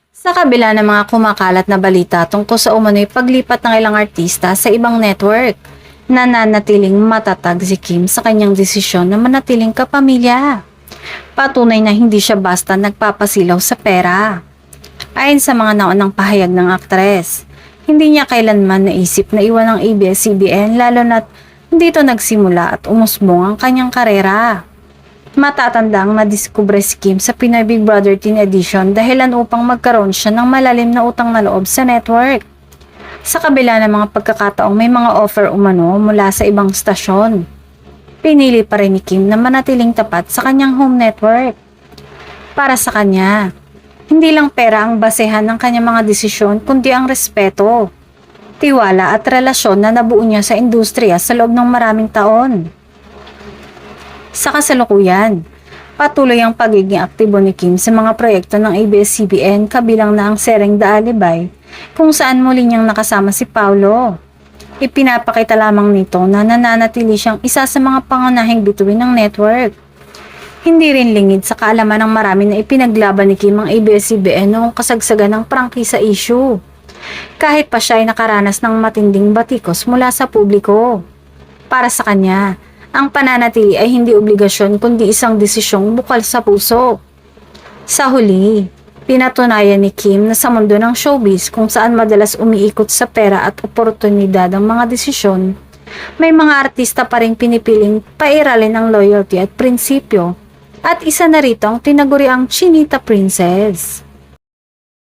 Sa kabila ng mga kumakalat na balita tungkol sa umano'y paglipat ng ilang artista sa ibang network, nananatiling matatag si Kim sa kanyang desisyon na manatiling kapamilya. Patunay na hindi siya basta nagpapasilaw sa pera. Ayon sa mga naunang pahayag ng aktres, hindi niya kailanman naisip na iwan ang ABS-CBN lalo na't dito nagsimula at umusbong ang kanyang karera. Matatandang nadiskubre si Kim sa Pinoy Big Brother Teen Edition dahilan upang magkaroon siya ng malalim na utang na loob sa network. Sa kabila ng mga pagkakataong may mga offer umano mula sa ibang stasyon, pinili pa rin ni Kim na manatiling tapat sa kanyang home network. Para sa kanya, hindi lang pera ang basehan ng kanyang mga desisyon kundi ang respeto, tiwala at relasyon na nabuo niya sa industriya sa loob ng maraming taon. Sa kasalukuyan, patuloy ang pagiging aktibo ni Kim sa mga proyekto ng ABS-CBN kabilang na ang Sereng The Alibay kung saan muli niyang nakasama si Paulo. Ipinapakita lamang nito na nananatili siyang isa sa mga pangunahing bituin ng network. Hindi rin lingid sa kaalaman ng marami na ipinaglaban ni Kim ang ABS-CBN noong kasagsagan ng prangkisa issue. Kahit pa siya ay nakaranas ng matinding batikos mula sa publiko. Para sa kanya, ang pananatili ay hindi obligasyon kundi isang desisyong bukal sa puso. Sa huli, pinatunayan ni Kim na sa mundo ng showbiz kung saan madalas umiikot sa pera at oportunidad ang mga desisyon, may mga artista pa rin pinipiling pairalin ang loyalty at prinsipyo. At isa na rito ang tinaguriang Chinita Princess.